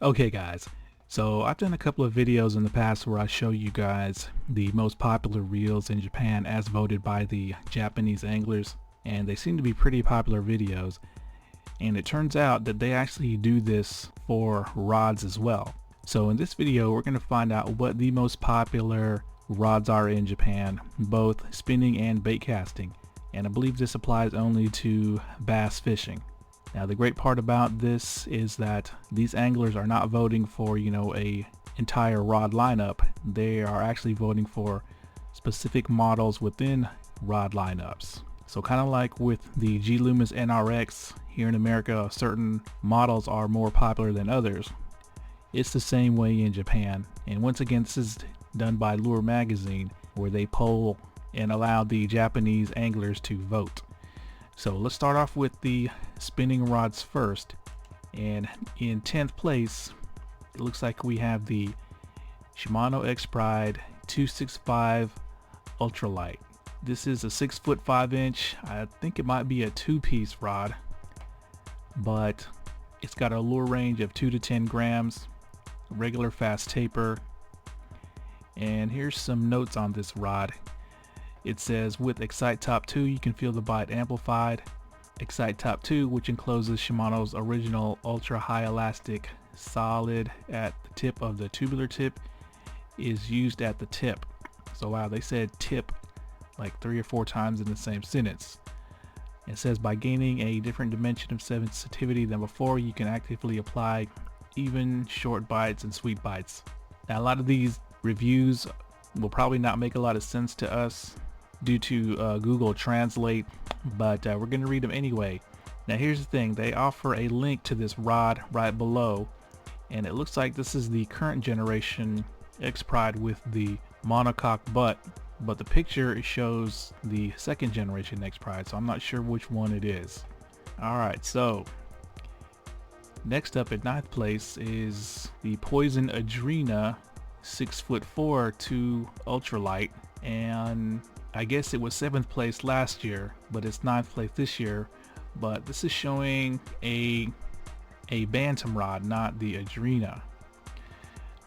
Okay guys, so I've done a couple of videos in the past where I show you guys the most popular reels in Japan as voted by the Japanese anglers, and they seem to be pretty popular videos, and it turns out that they actually do this for rods as well. So in this video we're going to find out what the most popular rods are in Japan, both spinning and bait casting, and I believe this applies only to bass fishing. Now the great part about this is that these anglers are not voting for, a entire rod lineup. They are actually voting for specific models within rod lineups. So kind of like with the LOOMIS NRX here in America, certain models are more popular than others. It's the same way in Japan. And once again, this is done by Lure Magazine, where they poll and allow the Japanese anglers to vote. So let's start off with the spinning rods first, and in 10th place it looks like we have the Shimano X Pride 265 Ultralight. This is a 6' 5 inch. I think it might be a two-piece rod, but it's got a lure range of 2 to 10 grams, regular fast taper, and here's some notes on this rod. It says with Excite Top 2 you can feel the bite amplified. Excite Top 2, which encloses Shimano's original ultra high elastic solid at the tip of the tubular tip, is used at the tip. So wow, they said tip like 3 or 4 times in the same sentence. It says by gaining a different dimension of sensitivity than before, you can actively apply even short bites and sweet bites. Now a lot of these reviews will probably not make a lot of sense to us due to Google Translate, but we're going to read them anyway. Now here's the thing, they offer a link to this rod right below, and it looks like this is the current generation X Pride with the monocoque butt, but the picture shows the second generation X Pride, so I'm not sure which one it is. Alright, so next up at 9th place is the Poison ADRENA 6'4" 2 ultralight, and I guess it was 7th place last year, but it's 9th place this year. But this is showing a BANTAM rod, not the ADRENA.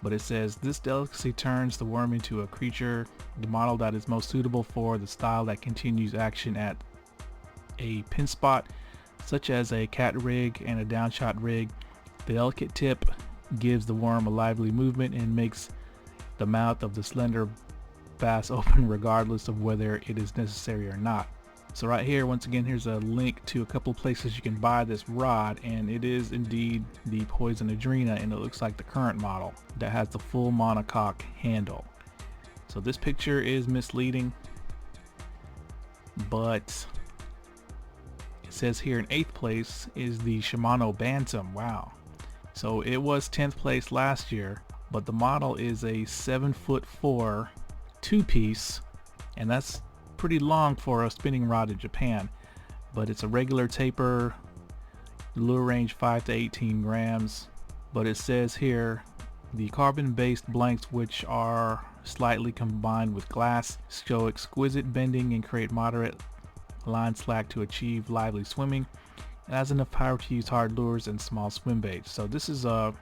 But it says this delicacy turns the worm into a creature, the model that is most suitable for the style that continues action at a pin spot, such as a cat rig and a downshot rig. The delicate tip gives the worm a lively movement and makes the mouth of the slender bass open regardless of whether it is necessary or not. So right here, once again, here's a link to a couple places you can buy this rod, and it is indeed the Poison ADRENA, and it looks like the current model that has the full monocoque handle. So this picture is misleading, but it says here in 8th place is the Shimano BANTAM. Wow. So it was 10th place last year, but the model is a 7'4" two-piece, and that's pretty long for a spinning rod in Japan, but it's a regular taper, lure range 5 to 18 grams. But it says here the carbon-based blanks, which are slightly combined with glass, show exquisite bending and create moderate line slack to achieve lively swimming. It has enough power to use hard lures and small swim baits. So this is a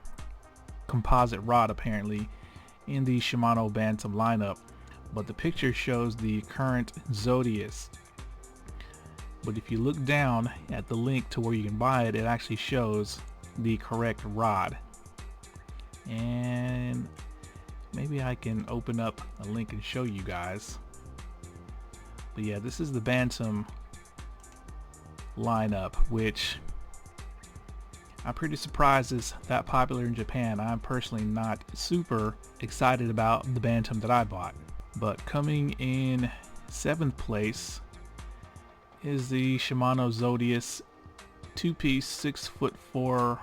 composite rod apparently in the Shimano BANTAM lineup, but the picture shows the current Zodius. But if you look down at the link to where you can buy it, it actually shows the correct rod. And maybe I can open up a link and show you guys. But yeah, this is the BANTAM lineup, which I'm pretty surprised is that popular in Japan. I'm personally not super excited about the BANTAM that I bought. But coming in 7th place is the Shimano Zodius two-piece 6'4"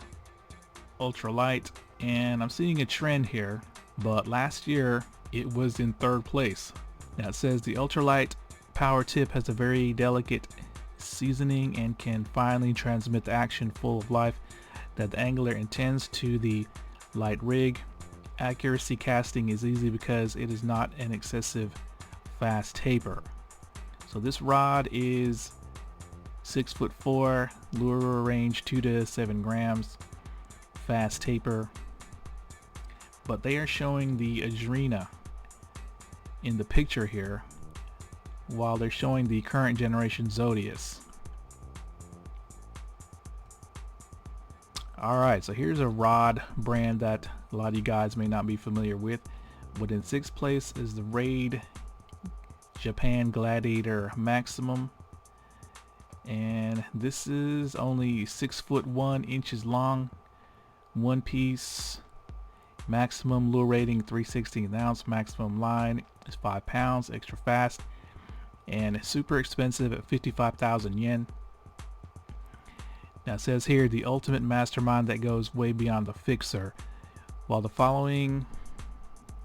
ultralight, and I'm seeing a trend here, but last year it was in 3rd place. Now it says the ultralight power tip has a very delicate seasoning and can finally transmit the action full of life that the angler intends to the light rig. Accuracy casting is easy because it is not an excessive fast taper. So this rod is 6'4", lure range 2 to 7 grams, fast taper, but they are showing the ADRENA in the picture here, while they're showing the current generation Zodius. Alright, so here's a rod brand that a lot of you guys may not be familiar with. But in 6th place is the Raid Japan Gladiator Maximum. And this is only 6 foot 1 inches long, one piece, maximum lure rating 3/16 ounce, maximum line is 5 pounds, extra fast, and super expensive at 55,000 yen. Now it says here, the ultimate mastermind that goes way beyond the fixer. While the following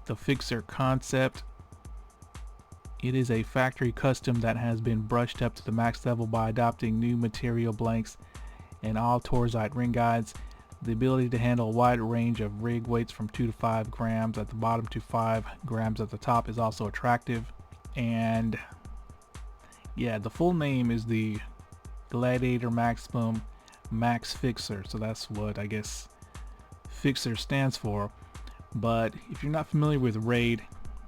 the fixer concept, it is a factory custom that has been brushed up to the max level by adopting new material blanks and all Torzite ring guides. The ability to handle a wide range of rig weights from 2 to 5 grams at the bottom to 5 grams at the top is also attractive. And yeah, the full name is the Gladiator Maximum Max Fixer, so that's what I guess Fixer stands for. But if you're not familiar with Raid,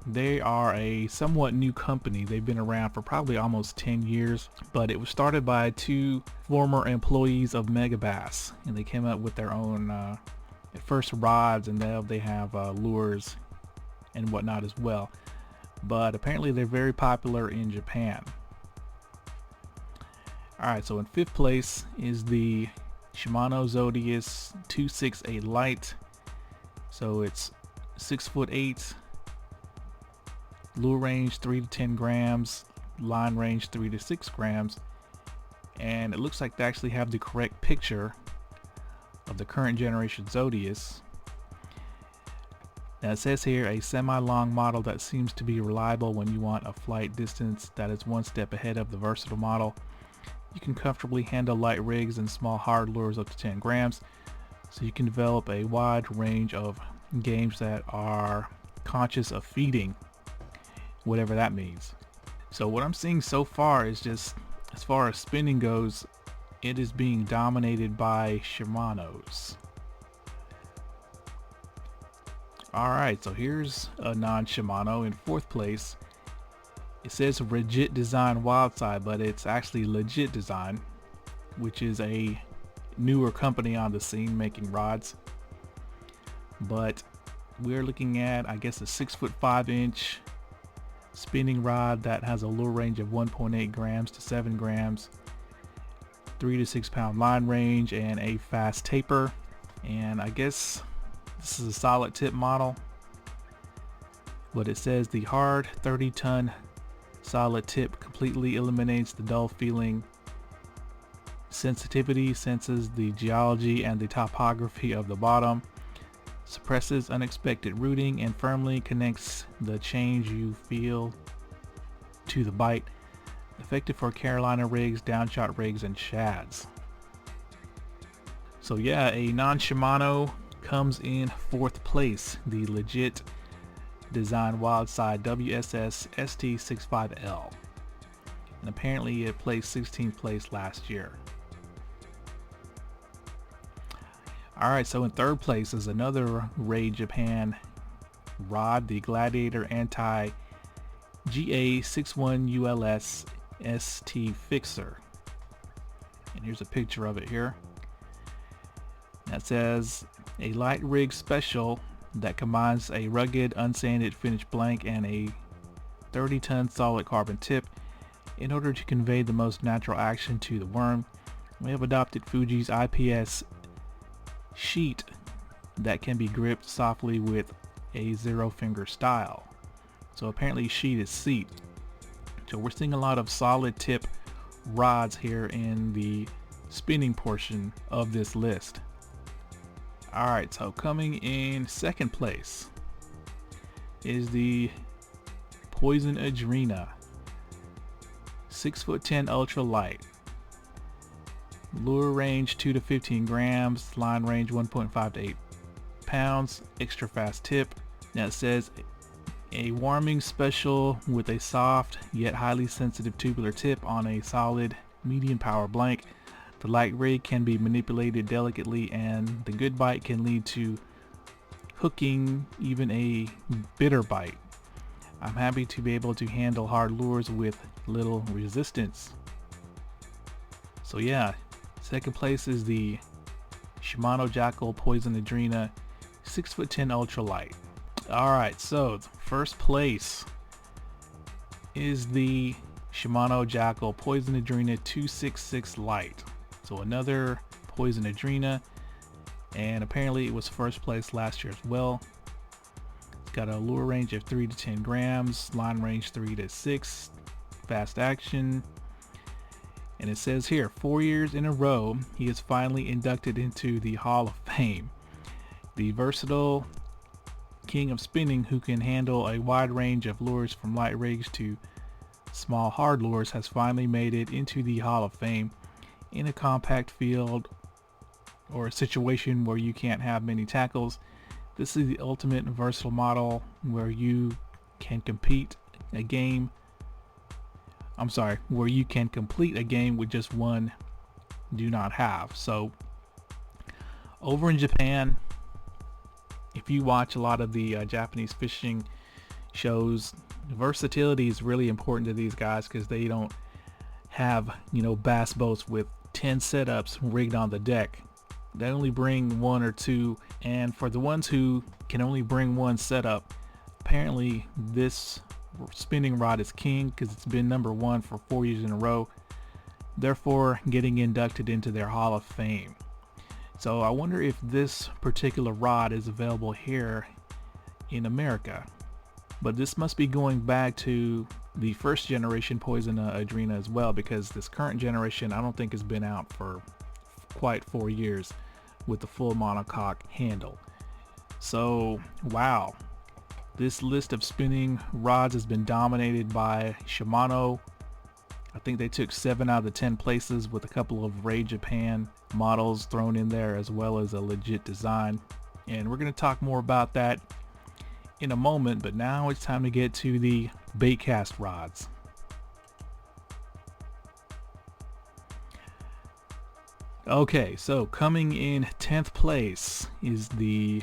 they are a somewhat new company. They've been around for probably almost 10 years, but it was started by 2 former employees of Megabass, and they came up with their own at first rods, and now they have lures and whatnot as well. But apparently they're very popular in Japan. Alright, so in 5th place is the Shimano Zodius 268 Light. So it's 6 foot 8, lure range 3 to 10 grams, line range 3 to 6 grams, and it looks like they actually have the correct picture of the current generation Zodius. Now it says here, a semi-long model that seems to be reliable when you want a flight distance that is one step ahead of the versatile model. You can comfortably handle light rigs and small hard lures up to 10 grams, so you can develop a wide range of games that are conscious of feeding, whatever that means. So what I'm seeing so far is just, as far as spinning goes, it is being dominated by Shimanos. Alright, so here's a non-Shimano in 4th place. It says Legit Design Wildside, but it's actually Legit Design, which is a newer company on the scene making rods. But we're looking at, I guess, a 6 foot 5 inch spinning rod that has a lure range of 1.8 grams to 7 grams, 3 to 6 pound line range, and a fast taper. And I guess this is a solid tip model, but it says the hard 30-ton solid tip completely eliminates the dull feeling. Sensitivity senses the geology and the topography of the bottom, suppresses unexpected rooting, and firmly connects the change you feel to the bite. Effective for Carolina rigs, downshot rigs, and shads. So yeah, a non-Shimano comes in 4th place, the Legit Design Wildside WSS ST65L, and apparently it placed 16th place last year. Alright, so in 3rd place is another Raid Japan rod, the Gladiator Anti GA61 ULS ST Fixer, and here's a picture of it here. That says a light rig special that combines a rugged unsanded finished blank and a 30-ton solid carbon tip in order to convey the most natural action to the worm. We have adopted Fuji's IPS sheet that can be gripped softly with a 0-finger style. So apparently sheet is seat. So we're seeing a lot of solid tip rods here in the spinning portion of this list. Alright, so coming in 2nd place is the Poison ADRENA 6 foot 10 ultra light. Lure range 2 to 15 grams, line range 1.5 to 8 pounds, extra fast tip. Now it says a warming special with a soft yet highly sensitive tubular tip on a solid medium power blank. The light rig can be manipulated delicately, and the good bite can lead to hooking, even a bitter bite. I'm happy to be able to handle hard lures with little resistance. So yeah, second place is the Shimano JACKALL Poison ADRENA 6'10" ultralight. Alright, so first place is the Shimano JACKALL Poison ADRENA 266 light. So another Poison ADRENA, and apparently it was first place last year as well. It's got a lure range of 3 to 10 grams, line range 3 to 6, fast action. And it says here, 4 years in a row, he is finally inducted into the Hall of Fame. The versatile king of spinning, who can handle a wide range of lures from light rigs to small hard lures, has finally made it into the Hall of Fame in a compact field or a situation where you can't have many tackles. This is the ultimate versatile model where you can complete a game with just one do not have. So over in Japan, if you watch a lot of the Japanese fishing shows, versatility is really important to these guys, because they don't have, bass boats with 10 setups rigged on the deck. They only bring 1 or 2, and for the ones who can only bring 1 setup, apparently this spinning rod is king, because it's been number 1 for 4 years in a row, therefore getting inducted into their Hall of Fame. So I wonder if this particular rod is available here in America. But this must be going back to the first generation Poison ADRENA as well, because this current generation I don't think has been out for quite 4 years with the full monocoque handle. So wow, this list of spinning rods has been dominated by Shimano. I think they took 7 out of the 10 places, with a couple of Ray Japan models thrown in there, as well as a legit design. And we're going to talk more about that in a moment, but now it's time to get to the bait cast rods. Okay, so coming in 10th place is the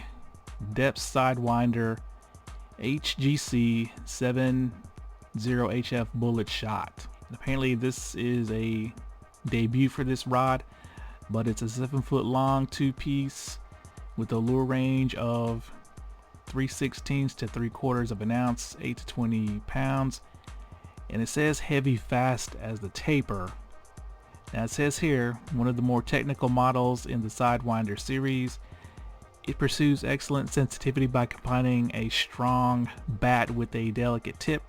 DEPS Sidewinder HGC 70HF Bullet Shot. Apparently this is a debut for this rod, but it's a 7-foot long 2-piece with a lure range of 3/16 to 3/4 of an ounce, 8 to 20 pounds, and it says heavy fast as the taper. Now it says here, one of the more technical models in the Sidewinder series. It pursues excellent sensitivity by combining a strong bat with a delicate tip.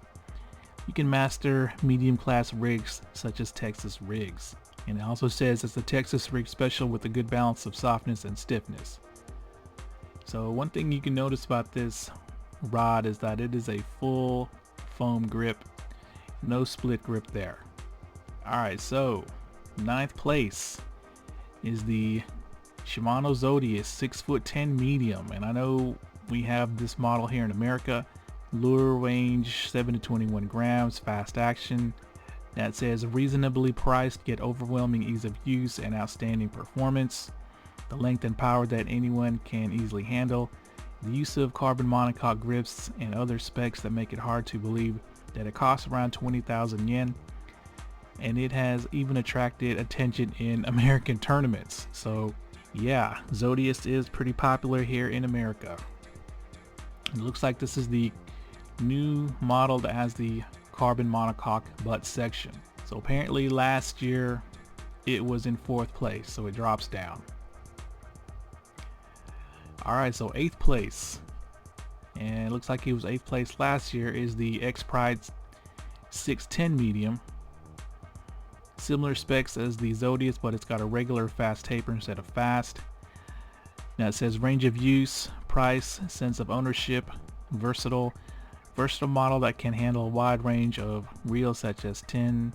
You can master medium class rigs such as Texas rigs. And it also says it's a Texas rig special with a good balance of softness and stiffness. So one thing you can notice about this rod is that it is a full foam grip, no split grip there. Alright, so 9th place is the Shimano Zodius 6'10" medium, and I know we have this model here in America. Lure range 7 to 21 grams, fast action. That says reasonably priced yet overwhelming ease of use and outstanding performance. The length and power that anyone can easily handle. The use of carbon monocoque grips and other specs that make it hard to believe that it costs around 20,000 yen. And it has even attracted attention in American tournaments. So yeah, Zodius is pretty popular here in America. It looks like this is the new model that has the carbon monocoque butt section. So apparently last year it was in 4th place, so it drops down. Alright, so 8th place, and it looks like it was 8th place last year, is the X-Pride 6'10" medium. Similar specs as the Zodius, but it's got a regular fast taper instead of fast. Now it says range of use, price, sense of ownership, versatile model that can handle a wide range of reels such as 10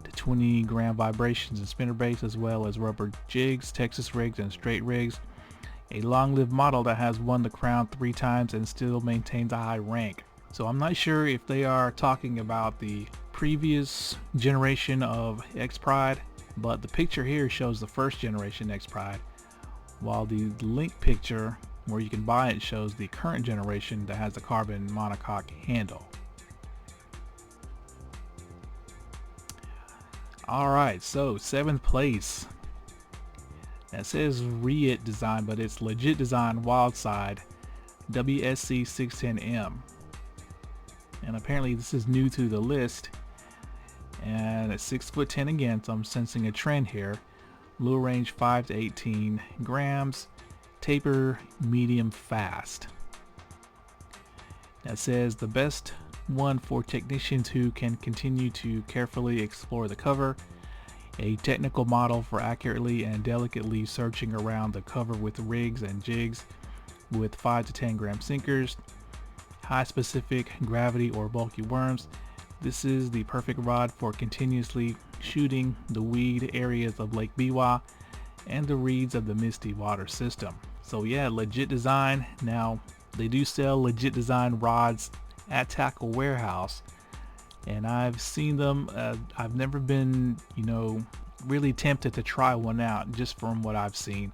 to 20 gram vibrations and spinnerbaits, as well as rubber jigs, Texas rigs, and straight rigs. A long-lived model that has won the crown 3 times and still maintains a high rank. So I'm not sure if they are talking about the previous generation of X-Pride, but the picture here shows the first generation X-Pride, while the link picture where you can buy it shows the current generation that has the carbon monocoque handle. Alright, so 7th place. That says REIT design, but it's legit design Wildside WSC 610M. And apparently this is new to the list. And it's 6'10" again, so I'm sensing a trend here. Lure range 5 to 18 grams. Taper medium fast. That says the best one for technicians who can continue to carefully explore the cover. A technical model for accurately and delicately searching around the cover with rigs and jigs with 5 to 10 gram sinkers. High specific gravity or bulky worms. This is the perfect rod for continuously shooting the weed areas of Lake Biwa and the reeds of the Misty Water system. So yeah, legit design. Now they do sell legit design rods at Tackle Warehouse, and I've seen them. I've never been, really tempted to try one out just from what I've seen.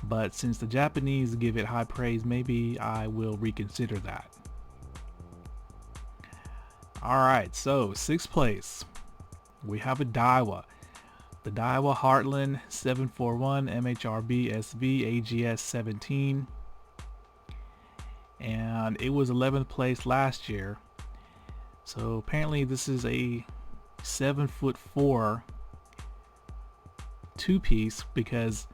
But since the Japanese give it high praise, maybe I will reconsider that. Alright, so 6th place. We have a DAIWA. The DAIWA Heartland 741 MHRB SV AGS 17. And it was 11th place last year. So apparently this is a 7'4" two-piece, because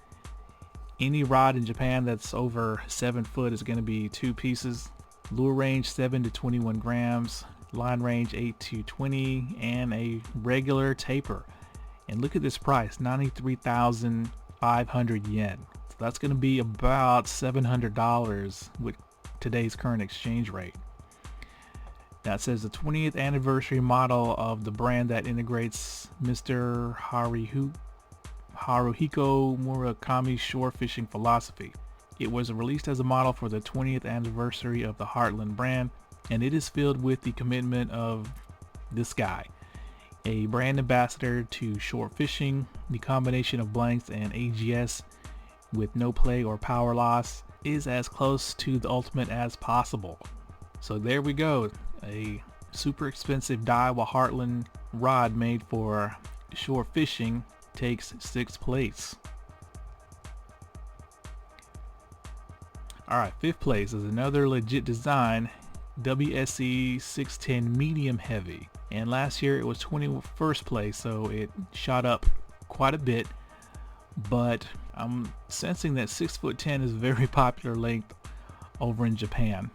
any rod in Japan that's over 7 foot is going to be 2 pieces. Lure range 7 to 21 grams, line range 8 to 20, and a regular taper. And look at this price, 93,500 yen. So that's going to be about $700 with today's current exchange rate. Now it says the 20th anniversary model of the brand that integrates Mr. Haruhiko Murakami's shore fishing philosophy. It was released as a model for the 20th anniversary of the Heartland brand, and it is filled with the commitment of this guy, a brand ambassador to shore fishing. The combination of blanks and AGS with no play or power loss is as close to the ultimate as possible. So there we go, a super expensive DAIWA Heartland rod made for shore fishing takes 6th place. Alright, 5th place is another legit design WSC 610 medium heavy, and last year it was 21st place, so it shot up quite a bit. But I'm sensing that 6'10" is a very popular length over in Japan.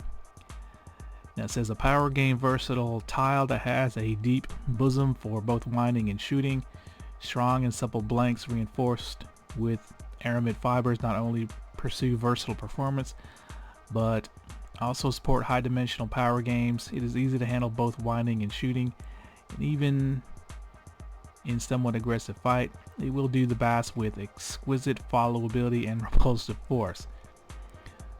Now it says a power game versatile tile that has a deep bosom for both winding and shooting. Strong and supple blanks reinforced with aramid fibers not only pursue versatile performance, but also support high dimensional power games. It is easy to handle both winding and shooting, and even in somewhat aggressive fight, it will do the bass with exquisite followability and repulsive force.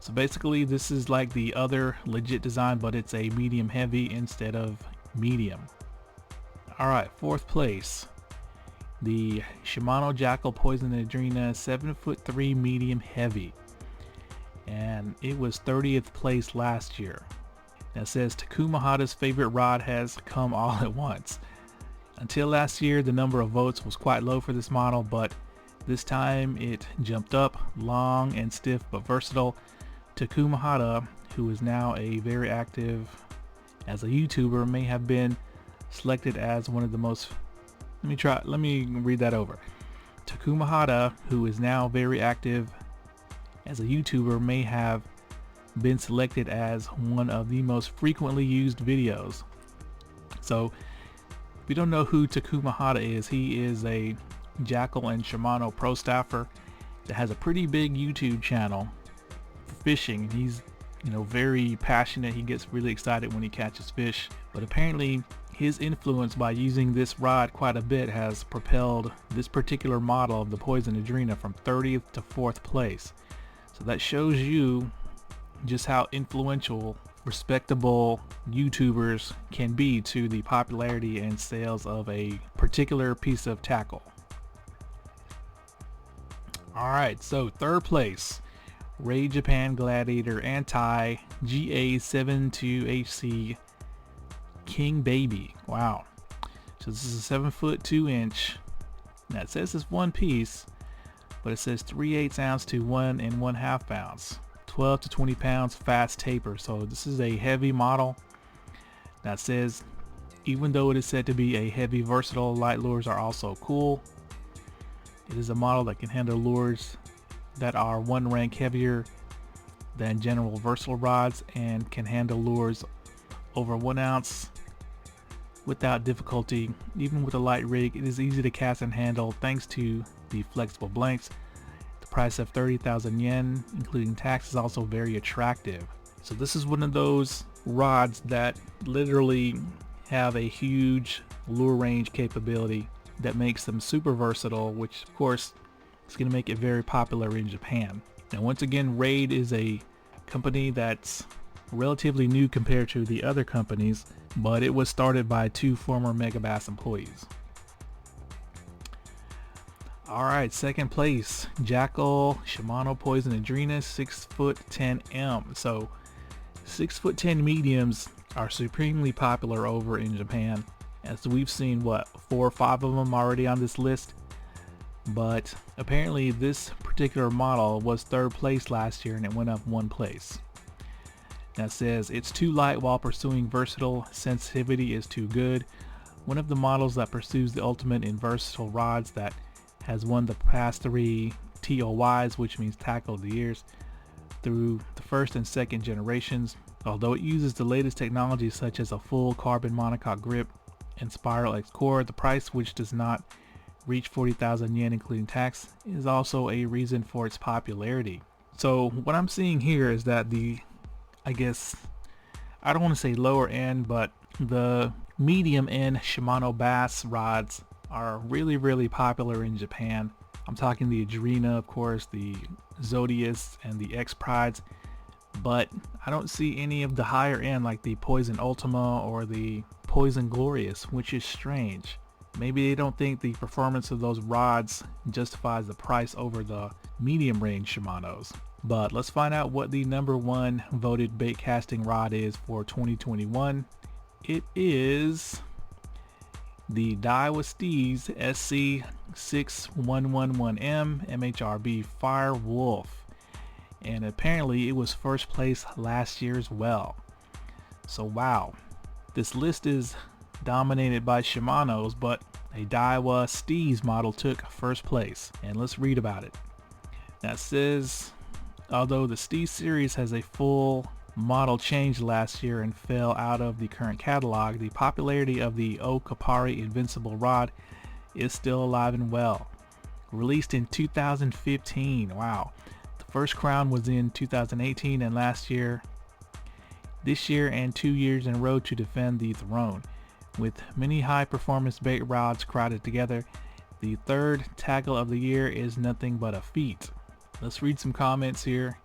So basically this is like the other legit design, but it's a medium heavy instead of medium. Alright, 4th place. The Shimano JACKALL Poison ADRENA 7'3" medium heavy. And it was 30th place last year. Now it says Takuma Hata's favorite rod has come all at once. Until last year, the number of votes was quite low for this model, but this time it jumped up. Long and stiff but versatile. Takuma Hata, who is now a very active as a YouTuber, may have been selected as one of the most... Let me read that over. Takuma Hata, who is now very active as a YouTuber, may have been selected as one of the most frequently used videos. So if you don't know who Takuma Hata is, he is a JACKALL and Shimano pro staffer that has a pretty big YouTube channel for fishing. He's very passionate. He gets really excited when he catches fish, but apparently his influence by using this rod quite a bit has propelled this particular model of the Poison ADRENA from 30th to 4th place. So that shows you just how influential respectable YouTubers can be to the popularity and sales of a particular piece of tackle. Alright, so 3rd place, Raid Japan Gladiator Anti GA72HC King Baby. Wow. So this is a 7 foot 2 inch. Now it says it's one piece, but it says 3/8 ounce to 1 1/2 ounce. 12 to 20 pounds fast taper. So this is a heavy model. Now it says, even though it is said to be a heavy versatile, light lures are also cool. It is a model that can handle lures that are 1 rank heavier than general versatile rods and can handle lures over 1 ounce without difficulty. Even with a light rig, it is easy to cast and handle thanks to the flexible blanks. The price of 30,000 yen including tax is also very attractive. So this is one of those rods that literally have a huge lure range capability that makes them super versatile, which of course is going to make it very popular in Japan. Now once again, Raid is a company that's relatively new compared to the other companies, but it was started by 2 former Megabass employees. Alright, second place, JACKALL Shimano Poison ADRENA 6'10" So 6'10" mediums are supremely popular over in Japan, as we've seen what, 4 or 5 of them already on this list. But apparently this particular model was 3rd place last year and it went up 1 place. That says it's too light while pursuing versatile, sensitivity is too good. One of the models that pursues the ultimate in versatile rods that has won the past 3 TOYs, which means tackle of the years, through the 1st and 2nd generations. Although it uses the latest technology such as a full carbon monocoque grip and spiral X core, the price, which does not reach 40,000 yen including tax, is also a reason for its popularity. So what I'm seeing here is that the, I guess, I don't want to say lower end, but the medium end Shimano bass rods are really popular in Japan. I'm talking the ADRENA, of course, the Zodius and the X Prides, but I don't see any of the higher end like the Poison Ultima or the Poison Glorious, which is strange. Maybe they don't think the performance of those rods justifies the price over the medium range Shimanos. But let's find out what the #1 voted bait casting rod is for 2021. It is the DAIWA STEEZ SC6111M MHRB Fire Wolf, and apparently it was 1st place last year as well. So wow, this list is dominated by Shimano's, but a DAIWA STEEZ model took 1st place, and let's read about it. That says, although the STEEZ series has a full model change last year and fell out of the current catalog, the popularity of the Okapari Invincible rod is still alive and well. Released in 2015, wow. The first crown was in 2018 and last year, this year and 2 years in a row to defend the throne. With many high performance bait rods crowded together, the 3rd tackle of the year is nothing but a feat. Let's read some comments here.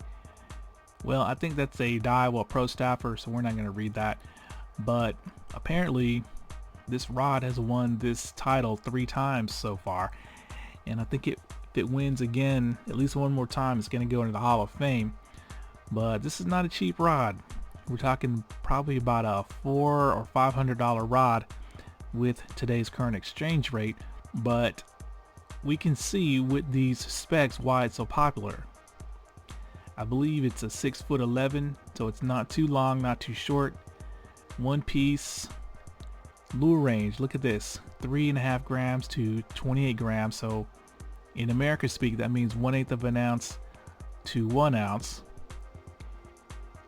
Well, I think that's a DAIWA pro staffer, so we're not going to read that. But apparently this rod has won this title 3 times so far, and I think if it wins again at least one more time, it's going to go into the Hall of Fame. But this is not a cheap rod. We're talking probably about a $400 or $500 rod with today's current exchange rate, but we can see with these specs why it's so popular. I believe it's a 6'11", so it's not too long, not too short. 1 piece. Lure range, look at this, 3.5 grams to 28 grams. So in America speak, that means 1/8 of an ounce to 1 ounce.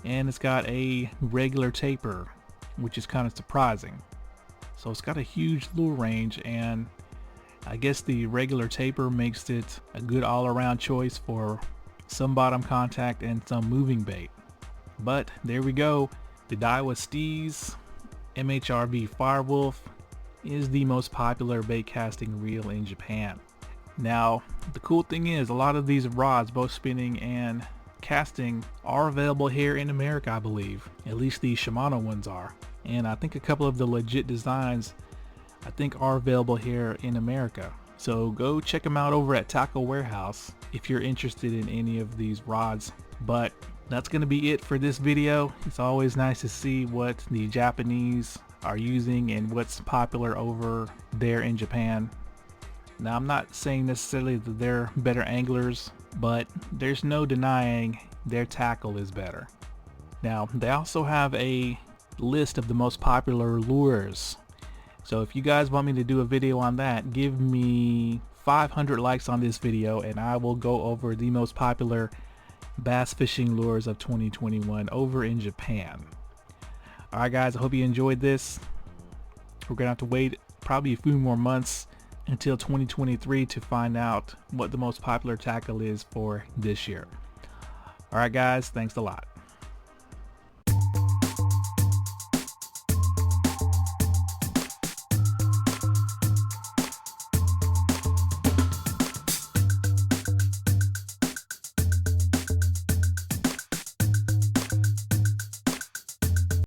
And it's got a regular taper, which is kind of surprising. So it's got a huge lure range, and I guess the regular taper makes it a good all-around choice for some bottom contact and some moving bait. But there we go, the DAIWA STEEZ MHRB Firewolf is the most popular bait casting reel in Japan. Now the cool thing is, a lot of these rods, both spinning and casting, are available here in America, I believe. At least the Shimano ones are, and I think a couple of the legit designs I think are available here in America. So go check them out over at Tackle Warehouse if you're interested in any of these rods. But that's going to be it for this video. It's always nice to see what the Japanese are using and what's popular over there in Japan. Now, I'm not saying necessarily that they're better anglers, but there's no denying their tackle is better. Now, they also have a list of the most popular lures. So if you guys want me to do a video on that, give me 500 likes on this video and I will go over the most popular bass fishing lures of 2021 over in Japan. Alright guys, I hope you enjoyed this. We're gonna have to wait probably a few more months until 2023 to find out what the most popular tackle is for this year. Alright guys, thanks a lot.